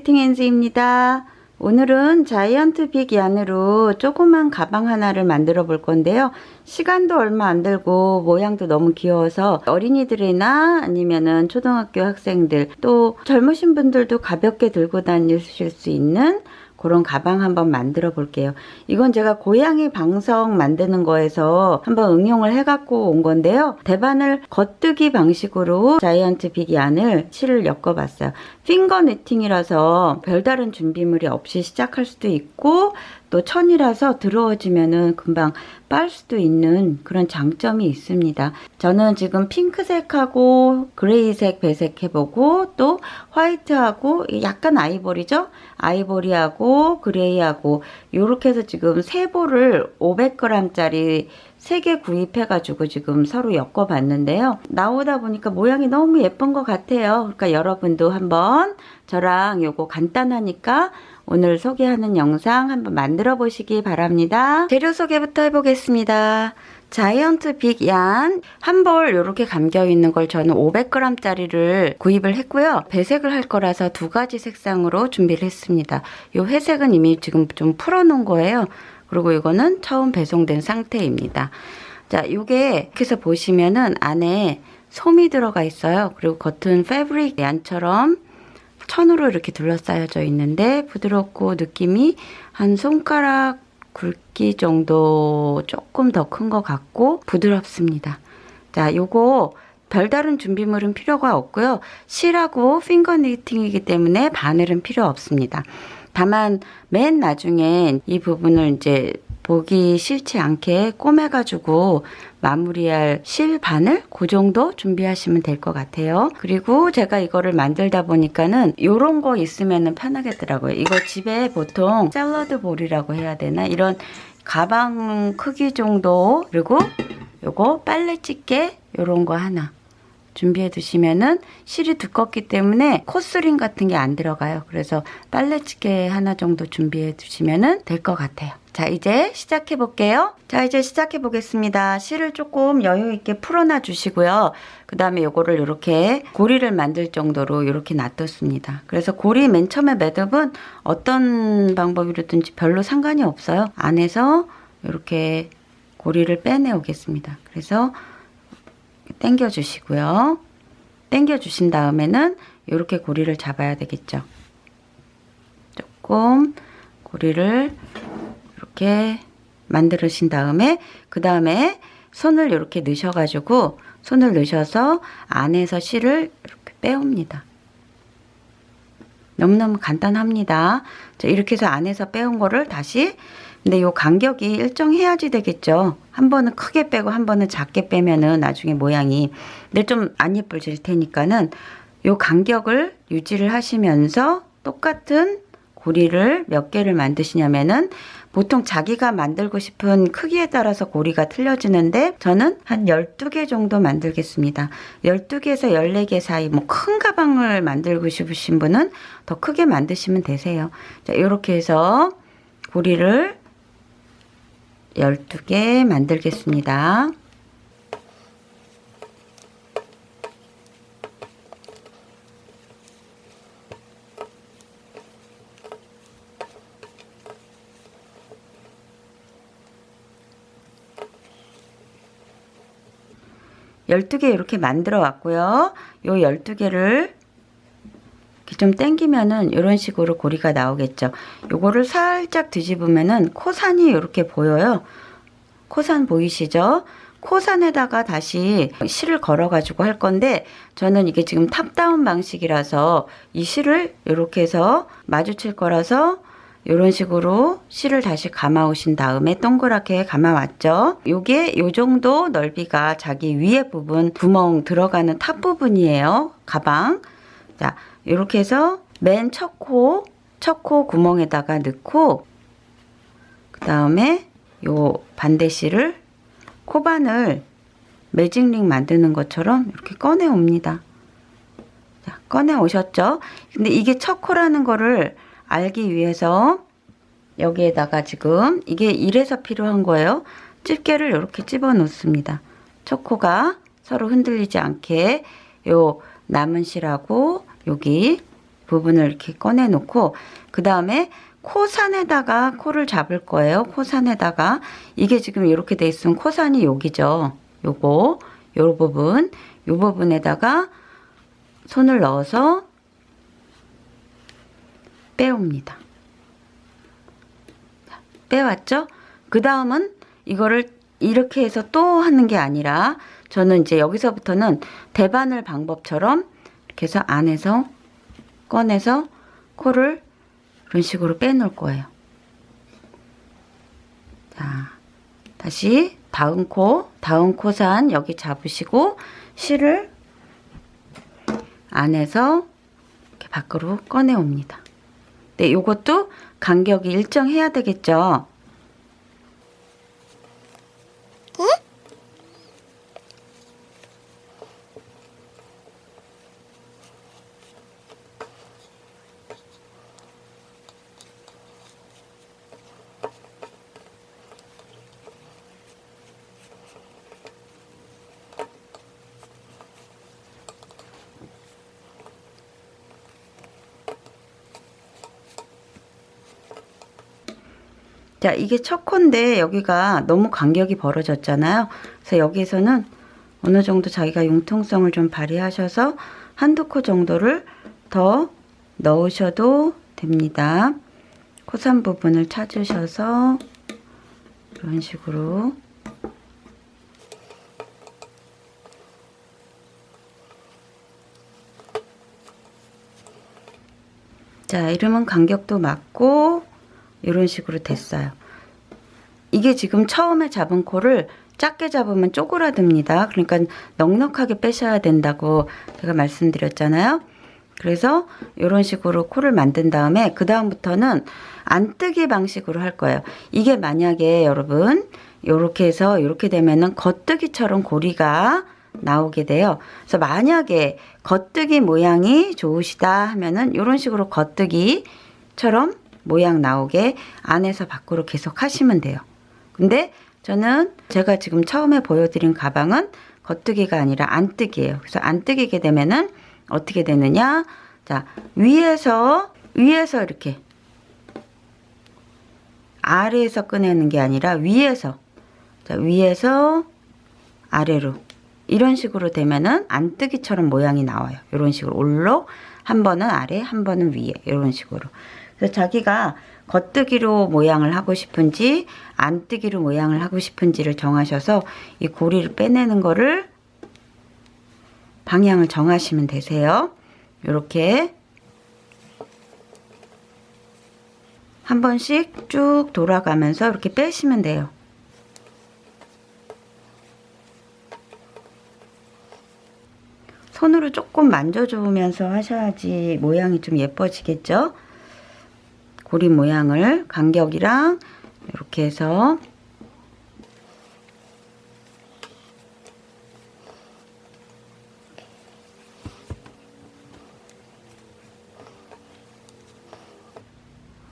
니팅앤즈입니다. 오늘은 자이언트 빅 얀으로 조그만 가방 하나를 만들어 볼 건데요. 시간도 얼마 안 들고 모양도 너무 귀여워서 어린이들이나 아니면은 초등학교 학생들 또 젊으신 분들도 가볍게 들고 다니실 수 있는 그런 가방 한번 만들어 볼게요. 이건 제가 고양이 방석 만드는 거에서 한번 응용을 해갖고 온 건데요. 대바늘 겉뜨기 방식으로 자이언트 빅 얀을 실을 엮어봤어요. 핑거 니팅이라서 별다른 준비물이 없이 시작할 수도 있고 또 천이라서 더러워지면은 금방 빨 수도 있는 그런 장점이 있습니다. 저는 지금 핑크색하고 그레이색 배색 해보고 또 화이트하고 약간 아이보리죠? 아이보리하고 그레이하고 이렇게 해서 지금 세 볼을 500g짜리 3개 구입해가지고 지금 서로 엮어봤는데요. 나오다 보니까 모양이 너무 예쁜 것 같아요. 그러니까 여러분도 한번 저랑 요거 간단하니까 오늘 소개하는 영상 한번 만들어 보시기 바랍니다. 재료 소개부터 해보겠습니다. 자이언트 빅 얀 한 벌 이렇게 감겨 있는 걸 저는 500g짜리를 구입을 했고요. 배색을 할 거라서 두 가지 색상으로 준비를 했습니다. 요 회색은 이미 지금 좀 풀어 놓은 거예요. 그리고 이거는 처음 배송된 상태입니다. 자, 요게 이렇게 해서 보시면은 안에 솜이 들어가 있어요. 그리고 겉은 패브릭 얀처럼 천으로 이렇게 둘러싸여져 있는데 부드럽고 느낌이 한 손가락 굵기 정도 조금 더 큰 것 같고 부드럽습니다. 자, 요거 별다른 준비물은 필요가 없고요. 실하고 핑거 니팅이기 때문에 바늘은 필요 없습니다. 다만 맨 나중에 이 부분을 이제 보기 싫지 않게 꼬매가지고 마무리할 실 바늘 그 정도 준비하시면 될 것 같아요. 그리고 제가 이거를 만들다 보니까는 요런 거 있으면 편하겠더라고요. 이거 집에 보통 샐러드 볼이라고 해야 되나 이런 가방 크기 정도, 그리고 요거 빨래 집게 요런 거 하나 준비해 두시면은 실이 두껍기 때문에 코스링 같은 게 안 들어가요. 그래서 빨래집게 하나 정도 준비해 두시면은 될 것 같아요. 자, 이제 시작해 볼게요. 자, 이제 시작해 보겠습니다. 실을 조금 여유 있게 풀어놔 주시고요. 그 다음에 요거를 이렇게 고리를 만들 정도로 이렇게 놔뒀습니다. 그래서 고리 맨 처음에 매듭은 어떤 방법이든지 별로 상관이 없어요. 안에서 이렇게 고리를 빼내 오겠습니다. 그래서 당겨 주시고요. 당겨 주신 다음에는 이렇게 고리를 잡아야 되겠죠. 조금 고리를 이렇게 만들으신 다음에 그 다음에 손을 이렇게 넣으셔가지고 손을 넣으셔서 안에서 실을 이렇게 빼옵니다. 너무너무 간단합니다. 자, 이렇게 해서 안에서 빼온 거를 다시, 근데 요 간격이 일정해야지 되겠죠. 한 번은 크게 빼고 한 번은 작게 빼면은 나중에 모양이, 근데 좀 안 예쁠질 테니까는 요 간격을 유지를 하시면서 똑같은 고리를 몇 개를 만드시냐면은 보통 자기가 만들고 싶은 크기에 따라서 고리가 틀려지는데 저는 한 12개 정도 만들겠습니다. 12개에서 14개 사이, 뭐 큰 가방을 만들고 싶으신 분은 더 크게 만드시면 되세요. 자, 이렇게 해서 고리를 12개 만들겠습니다. (12개) 이렇게 만들어 왔고요. 요 12개를 좀 당기면은 이런 식으로 고리가 나오겠죠. 요거를 살짝 뒤집으면은 코산이 이렇게 보여요. 코산 보이시죠? 코산에다가 다시 실을 걸어 가지고 할 건데 저는 이게 지금 탑다운 방식이라서 이 실을 이렇게 해서 마주칠 거라서 이런 식으로 실을 다시 감아 오신 다음에 동그랗게 감아 왔죠. 요게 요 정도 넓이가 자기 위에 부분 구멍 들어가는 탑 부분이에요. 가방. 자, 이렇게 해서 맨 첫 코 구멍에다가 넣고 그 다음에 요 반대 실을 코바늘 매직링 만드는 것처럼 이렇게 꺼내 옵니다. 자, 꺼내 오셨죠? 근데 이게 첫 코라는 거를 알기 위해서 여기에다가 지금 이게 이래서 필요한 거예요. 집게를 이렇게 집어 놓습니다. 첫 코가 서로 흔들리지 않게 요 남은 실하고 여기 부분을 이렇게 꺼내 놓고, 그 다음에 코산에다가 코를 잡을 거예요. 코산에다가. 이게 지금 이렇게 돼 있으면 코산이 여기죠. 요거, 요 부분, 요 부분에다가 손을 넣어서 빼옵니다. 빼왔죠? 그 다음은 이거를 이렇게 해서 또 하는 게 아니라, 저는 이제 여기서부터는 대바늘 방법처럼 이렇게 해서 안에서 꺼내서 코를 이런 식으로 빼놓을 거예요. 자, 다시 다음 코산 여기 잡으시고 실을 안에서 이렇게 밖으로 꺼내옵니다. 네, 요것도 간격이 일정해야 되겠죠. 자, 이게 첫 코인데 여기가 너무 간격이 벌어졌잖아요. 그래서 여기에서는 어느 정도 자기가 융통성을 좀 발휘하셔서 한두 코 정도를 더 넣으셔도 됩니다. 코산 부분을 찾으셔서 이런 식으로 자, 이러면 간격도 맞고 이런 식으로 됐어요. 이게 지금 처음에 잡은 코를 작게 잡으면 쪼그라듭니다. 그러니까 넉넉하게 빼셔야 된다고 제가 말씀드렸잖아요. 그래서 이런 식으로 코를 만든 다음에 그 다음부터는 안뜨기 방식으로 할 거예요. 이게 만약에 여러분 이렇게 해서 이렇게 되면은 겉뜨기처럼 고리가 나오게 돼요. 그래서 만약에 겉뜨기 모양이 좋으시다 하면은 이런 식으로 겉뜨기처럼 모양 나오게 안에서 밖으로 계속 하시면 돼요. 근데 저는 제가 지금 처음에 보여드린 가방은 겉뜨기가 아니라 안뜨기예요. 그래서 안뜨기게 되면은 어떻게 되느냐? 자, 위에서 이렇게 아래에서 꺼내는 게 아니라 위에서, 자, 위에서 아래로 이런 식으로 되면은 안뜨기처럼 모양이 나와요. 이런 식으로 올록 한 번은 아래, 한 번은 위에 이런 식으로. 그래서 자기가 겉뜨기로 모양을 하고 싶은지 안뜨기로 모양을 하고 싶은지를 정하셔서 이 고리를 빼내는 거를 방향을 정하시면 되세요. 이렇게 한 번씩 쭉 돌아가면서 이렇게 빼시면 돼요. 손으로 조금 만져주면서 하셔야지 모양이 좀 예뻐지겠죠? 고리 모양을 간격이랑 이렇게 해서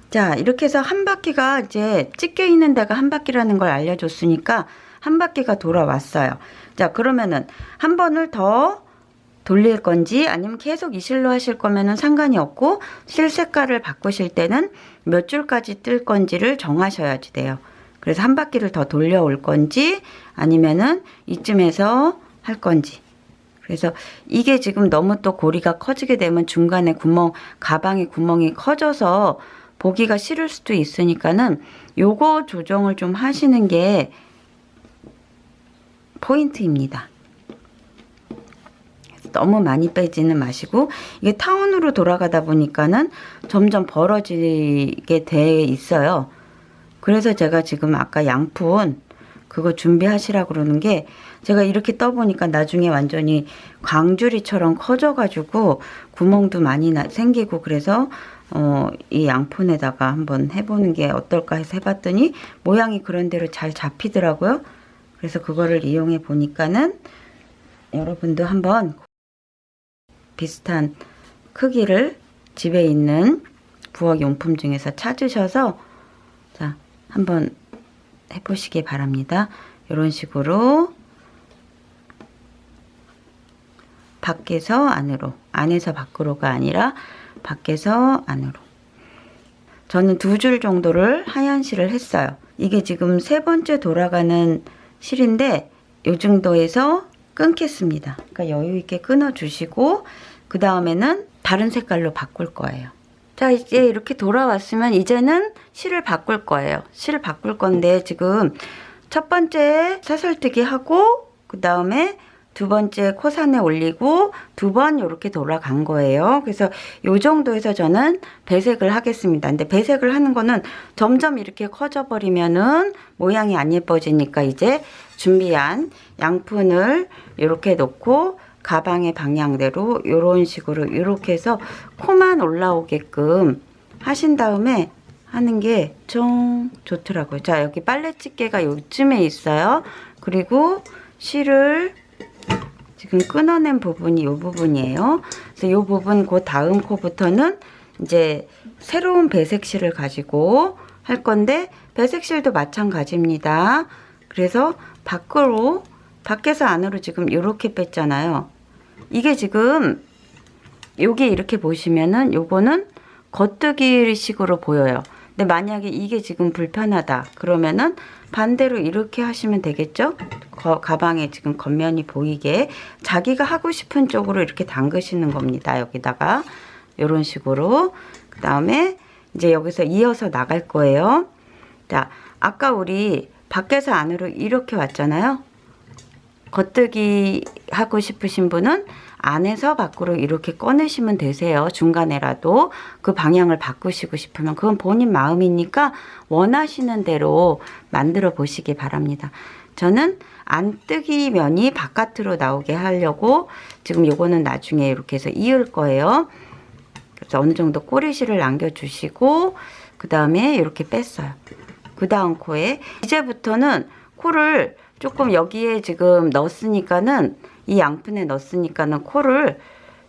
자, 이렇게 해서 한 바퀴가 이제 찢겨 있는 데가 한 바퀴라는 걸 알려줬으니까 한 바퀴가 돌아왔어요. 자, 그러면은 한 번을 더 돌릴 건지 아니면 계속 이 실로 하실 거면은 상관이 없고 실 색깔을 바꾸실 때는 몇 줄까지 뜰 건지를 정하셔야지 돼요. 그래서 한 바퀴를 더 돌려올 건지 아니면은 이쯤에서 할 건지. 그래서 이게 지금 너무 또 고리가 커지게 되면 중간에 구멍, 가방에 구멍이 커져서 보기가 싫을 수도 있으니까는 요거 조정을 좀 하시는 게 포인트입니다. 너무 많이 빼지는 마시고 이게 타원으로 돌아가다 보니까는 점점 벌어지게 돼 있어요. 그래서 제가 지금 아까 양푼 그거 준비하시라고 그러는 게 제가 이렇게 떠보니까 나중에 완전히 광주리처럼 커져가지고 구멍도 많이 생기고 그래서 이 양푼에다가 한번 해보는 게 어떨까 해서 해봤더니 모양이 그런 대로 잘 잡히더라고요. 그래서 그거를 이용해 보니까는 여러분도 한번 비슷한 크기를 집에 있는 부엌용품 중에서 찾으셔서 자, 한번 해보시기 바랍니다. 이런 식으로 밖에서 안으로, 안에서 밖으로가 아니라 밖에서 안으로. 저는 2줄 정도를 하얀 실을 했어요. 이게 지금 3번째 돌아가는 실인데 이 정도에서 끊겠습니다. 그러니까 여유 있게 끊어 주시고 그 다음에는 다른 색깔로 바꿀 거예요. 자, 이제 이렇게 돌아왔으면 이제는 실을 바꿀 거예요. 실을 바꿀 건데 지금 첫 번째 사슬뜨기 하고 그 다음에 2번째 코산에 올리고 2번 이렇게 돌아간 거예요. 그래서 이 정도에서 저는 배색을 하겠습니다. 근데 배색을 하는 거는 점점 이렇게 커져 버리면은 모양이 안 예뻐지니까 이제 준비한 양푼을 이렇게 놓고 가방의 방향대로 이런 식으로 이렇게 해서 코만 올라오게끔 하신 다음에 하는 게 좀 좋더라고요. 자, 여기 빨래집게가 요쯤에 있어요. 그리고 실을 지금 끊어낸 부분이 이 부분이에요. 그래서 이 부분 그 다음 코부터는 이제 새로운 배색실을 가지고 할 건데 배색실도 마찬가지입니다. 그래서 밖에서 안으로 지금 이렇게 뺐잖아요. 이게 지금 여기 이렇게 보시면은 요거는 겉뜨기 식으로 보여요. 근데 만약에 이게 지금 불편하다 그러면은 반대로 이렇게 하시면 되겠죠? 가방에 지금 겉면이 보이게 자기가 하고 싶은 쪽으로 이렇게 담그시는 겁니다. 여기다가 이런 식으로. 그 다음에 이제 여기서 이어서 나갈 거예요. 자, 아까 우리 밖에서 안으로 이렇게 왔잖아요. 겉뜨기 하고 싶으신 분은 안에서 밖으로 이렇게 꺼내시면 되세요. 중간에라도 그 방향을 바꾸시고 싶으면 그건 본인 마음이니까 원하시는 대로 만들어 보시기 바랍니다. 저는 안뜨기 면이 바깥으로 나오게 하려고 지금 요거는 나중에 이렇게 해서 이을 거예요. 그래서 어느 정도 꼬리실을 남겨주시고 그 다음에 이렇게 뺐어요. 그 다음 코에 이제부터는 코를 조금 여기에 지금 넣었으니까는 이 양푼에 넣었으니까는 코를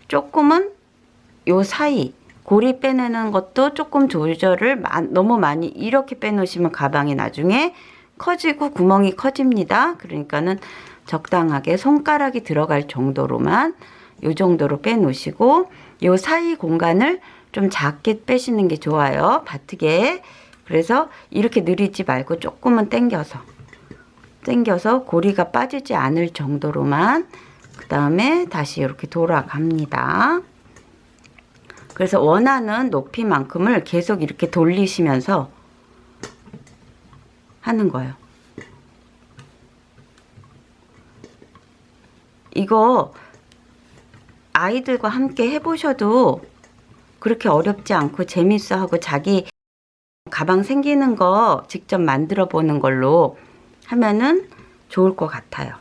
조금은 요 사이 고리 빼내는 것도 조금 조절을 너무 많이 이렇게 빼놓으시면 가방이 나중에 커지고 구멍이 커집니다. 그러니까는 적당하게 손가락이 들어갈 정도로만 요 정도로 빼놓으시고 요 사이 공간을 좀 작게 빼시는 게 좋아요. 바트게. 그래서 이렇게 늘리지 말고 조금은 당겨서 고리가 빠지지 않을 정도로만 그 다음에 다시 이렇게 돌아갑니다. 그래서 원하는 높이만큼을 계속 이렇게 돌리시면서 하는 거예요. 이거 아이들과 함께 해보셔도 그렇게 어렵지 않고 재밌어 하고 자기 가방 생기는 거 직접 만들어 보는 걸로 하면은 좋을 것 같아요.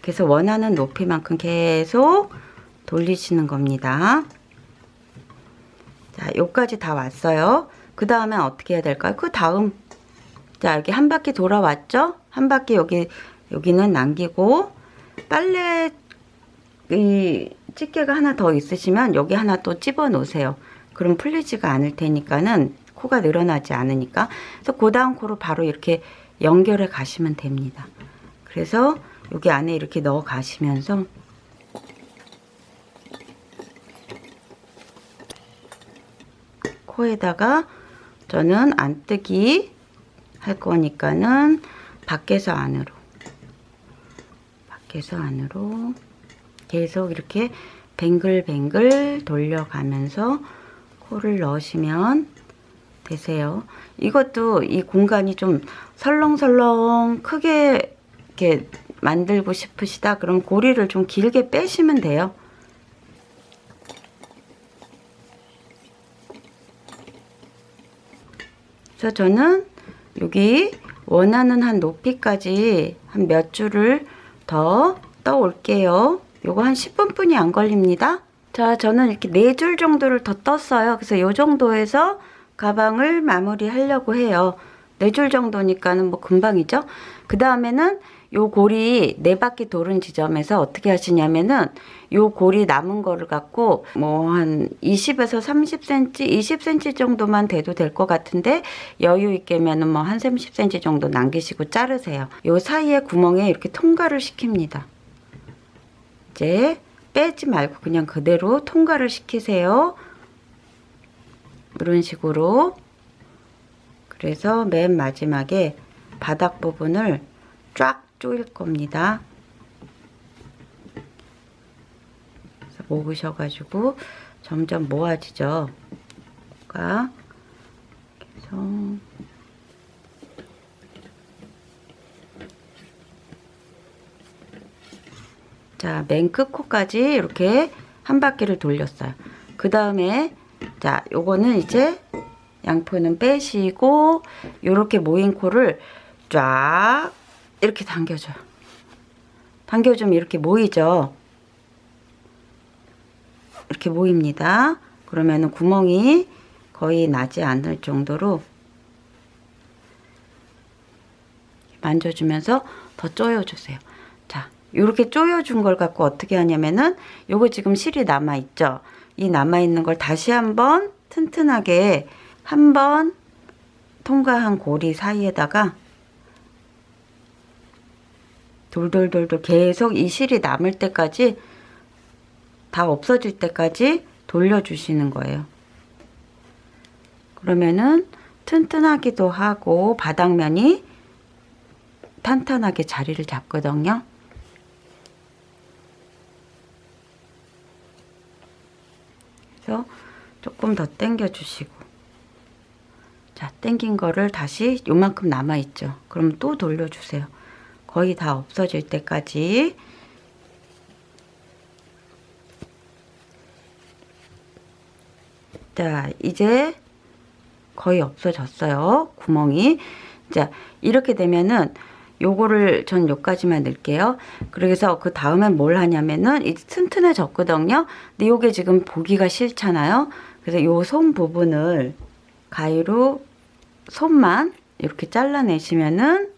그래서 원하는 높이만큼 계속 돌리시는 겁니다. 자, 여기까지 다 왔어요. 그 다음에 어떻게 해야 될까요? 그 다음, 자, 여기 한 바퀴 돌아왔죠? 한 바퀴 여기는 남기고, 빨래, 집게가 하나 더 있으시면 여기 하나 또 집어 놓으세요. 그럼 풀리지가 않을 테니까는 코가 늘어나지 않으니까. 그래서 그 다음 코로 바로 이렇게 연결해 가시면 됩니다. 그래서 여기 안에 이렇게 넣어 가시면서 코에다가 저는 안뜨기 할 거니까는 밖에서 안으로 계속 이렇게 뱅글뱅글 돌려가면서 코를 넣으시면 되세요. 이것도 이 공간이 좀 설렁설렁 크게 이렇게 만들고 싶으시다 그럼 고리를 좀 길게 빼시면 돼요. 그래서 저는 여기 원하는 한 높이까지 한 몇 줄을 더 떠 올게요. 요거 한 10분뿐이 안 걸립니다. 자, 저는 이렇게 4줄 정도를 더 떴어요. 그래서 요 정도에서 가방을 마무리 하려고 해요. 4줄 정도니까는 뭐 금방이죠. 그 다음에는 요 고리 4바퀴 도는 지점에서 어떻게 하시냐면은 요 고리 남은 거를 갖고 뭐 한 20에서 30cm, 20cm 정도만 돼도 될 것 같은데 여유 있게면은 뭐 한 30cm 정도 남기시고 자르세요. 요 사이에 구멍에 이렇게 통과를 시킵니다. 이제 빼지 말고 그냥 그대로 통과를 시키세요. 이런 식으로. 그래서 맨 마지막에 바닥 부분을 쫙 조일 겁니다. 그래서 모으셔가지고 점점 모아지죠. 그래서 자, 맨 끝코까지 이렇게 한 바퀴를 돌렸어요. 그 다음에 자, 요거는 이제 양포는 빼시고 요렇게 모인 코를 쫙 이렇게 당겨줘요. 당겨주면 이렇게 모이죠. 이렇게 모입니다. 그러면은 구멍이 거의 나지 않을 정도로 만져주면서 더 조여주세요. 자, 이렇게 조여준 걸 갖고 어떻게 하냐면은 요거 지금 실이 남아있죠. 이 남아있는 걸 다시 한번 튼튼하게 한번 통과한 고리 사이에다가 돌돌돌돌 계속 이 실이 남을 때까지 다 없어질 때까지 돌려주시는 거예요. 그러면은 튼튼하기도 하고 바닥면이 탄탄하게 자리를 잡거든요. 그래서 조금 더 당겨 주시고, 자, 당긴 거를 다시 요만큼 남아 있죠. 그럼 또 돌려 주세요. 거의 다 없어질 때까지. 자, 이제 거의 없어졌어요. 구멍이. 자, 이렇게 되면은 요거를 전 요까지만 넣을게요. 그래서 그 다음엔 뭘 하냐면은 이제 튼튼해졌거든요. 근데 요게 지금 보기가 싫잖아요. 그래서 요 손 부분을 가위로 손만 이렇게 잘라내시면은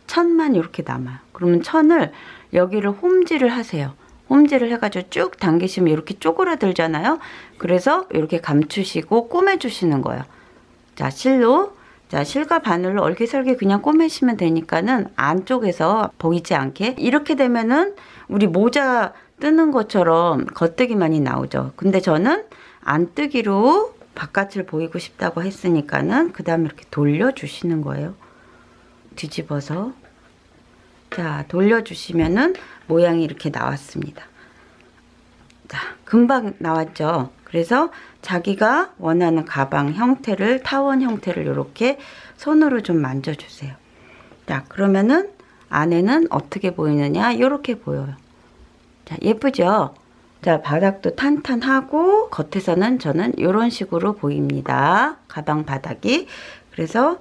천만 이렇게 남아요. 그러면 천을 여기를 홈질을 하세요. 홈질을 해가지고 쭉 당기시면 이렇게 쪼그라들잖아요. 그래서 이렇게 감추시고 꼬매주시는 거예요. 자, 실로. 자, 실과 바늘로 얼기설기 그냥 꼬매시면 되니까는 안쪽에서 보이지 않게. 이렇게 되면은 우리 모자 뜨는 것처럼 겉뜨기만이 나오죠. 근데 저는 안뜨기로 바깥을 보이고 싶다고 했으니까는 그 다음에 이렇게 돌려주시는 거예요. 뒤집어서. 자, 돌려주시면은 모양이 이렇게 나왔습니다. 자, 금방 나왔죠. 그래서 자기가 원하는 가방 형태를, 타원 형태를 이렇게 손으로 좀 만져주세요. 자, 그러면은 안에는 어떻게 보이느냐? 이렇게 보여요. 자, 예쁘죠? 자, 바닥도 탄탄하고 겉에서는 저는 이런 식으로 보입니다. 가방 바닥이. 그래서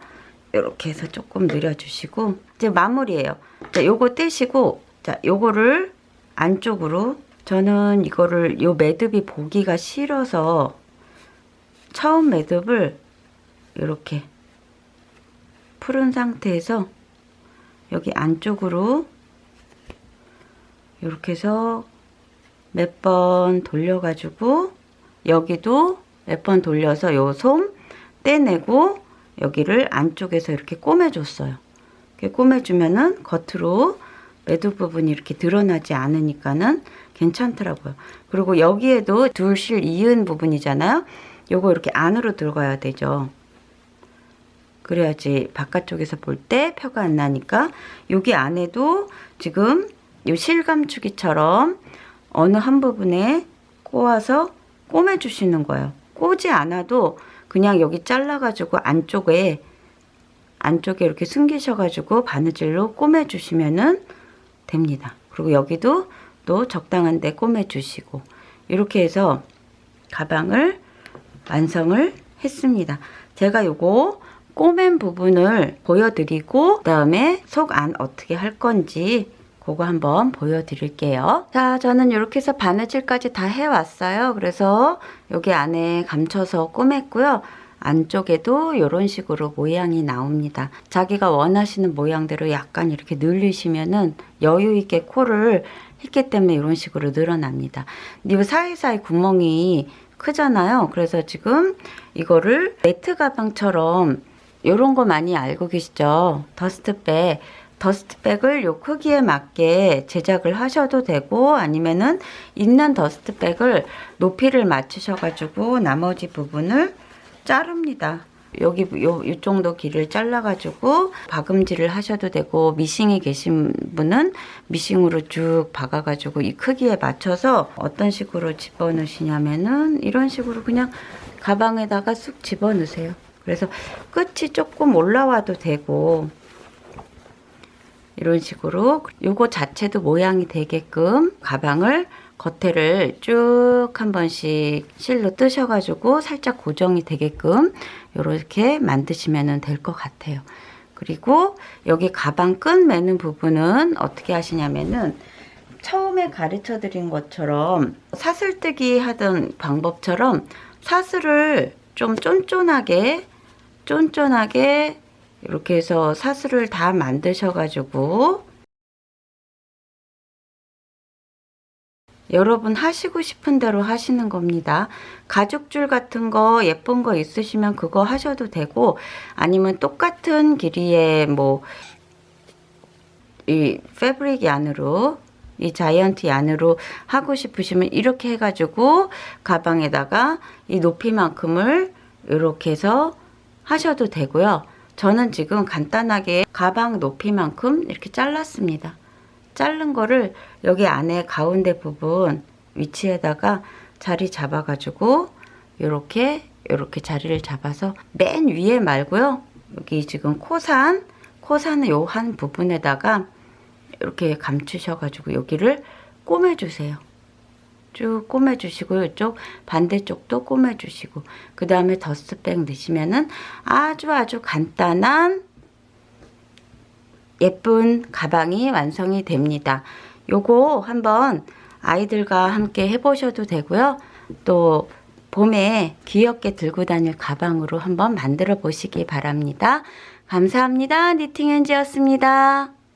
이렇게 해서 조금 늘려주시고 이제 마무리예요. 자, 요거 떼시고, 자, 요거를 안쪽으로, 저는 이거를 요 매듭이 보기가 싫어서 처음 매듭을 이렇게 풀은 상태에서 여기 안쪽으로 이렇게 해서 몇 번 돌려가지고 여기도 몇 번 돌려서 요 솜 떼내고 여기를 안쪽에서 이렇게 꼬매줬어요. 이렇게 꼬매주면은 겉으로 매듭 부분이 이렇게 드러나지 않으니까는 괜찮더라고요. 그리고 여기에도 둘실 이은 부분이잖아요. 요거 이렇게 안으로 들어가야 되죠. 그래야지 바깥쪽에서 볼 때 표가 안 나니까. 여기 안에도 지금 요 실 감추기처럼 어느 한 부분에 꼬아서 꼬매 주시는 거예요. 꼬지 않아도 그냥 여기 잘라가지고 안쪽에 이렇게 숨기셔가지고 바느질로 꼬매 주시면은 됩니다. 그리고 여기도 또 적당한 데 꼬매 주시고 이렇게 해서 가방을 완성을 했습니다. 제가 요거 꼬맨 부분을 보여드리고 그다음에 속 안 어떻게 할 건지 그거 한번 보여드릴게요. 자, 저는 이렇게 해서 바느질까지 다 해왔어요. 그래서 여기 안에 감춰서 꼬맸고요. 안쪽에도 이런 식으로 모양이 나옵니다. 자기가 원하시는 모양대로 약간 이렇게 늘리시면은 여유 있게 코를 했기 때문에 이런 식으로 늘어납니다. 이 사이사이 구멍이 크잖아요. 그래서 지금 이거를 매트 가방처럼 이런 거 많이 알고 계시죠? 더스트백. 더스트백을 요 크기에 맞게 제작을 하셔도 되고, 아니면은 있는 더스트백을 높이를 맞추셔가지고 나머지 부분을 자릅니다. 여기 요 정도 길이를 잘라가지고 박음질을 하셔도 되고, 미싱이 계신 분은 미싱으로 쭉 박아가지고 이 크기에 맞춰서 어떤 식으로 집어넣으시냐면은 이런 식으로 그냥 가방에다가 쑥 집어넣으세요. 그래서 끝이 조금 올라와도 되고, 이런 식으로 요거 자체도 모양이 되게끔 가방을 겉에를 쭉 한 번씩 실로 뜨셔가지고 살짝 고정이 되게끔 이렇게 만드시면 될 것 같아요. 그리고 여기 가방 끈 매는 부분은 어떻게 하시냐면은 처음에 가르쳐 드린 것처럼 사슬뜨기 하던 방법처럼 사슬을 좀 쫀쫀하게 이렇게 해서 사슬을 다 만드셔가지고 여러분 하시고 싶은 대로 하시는 겁니다. 가죽줄 같은 거 예쁜 거 있으시면 그거 하셔도 되고, 아니면 똑같은 길이의 뭐 이 패브릭 얀으로, 이 자이언트 얀으로 하고 싶으시면 이렇게 해가지고 가방에다가 이 높이만큼을 이렇게 해서 하셔도 되고요. 저는 지금 간단하게 가방 높이만큼 이렇게 잘랐습니다. 자른 거를 여기 안에 가운데 부분 위치에다가 자리 잡아가지고 이렇게 자리를 잡아서 맨 위에 말고요. 여기 지금 코산은 요 한 부분에다가 이렇게 감추셔가지고 여기를 꼬매주세요. 쭉 꼬매주시고 이쪽 반대쪽도 꼬매주시고, 그 다음에 더스트백 넣으시면은 아주 간단한 예쁜 가방이 완성이 됩니다. 요거 한번 아이들과 함께 해보셔도 되고요. 또 봄에 귀엽게 들고 다닐 가방으로 한번 만들어 보시기 바랍니다. 감사합니다. 니팅엔지였습니다.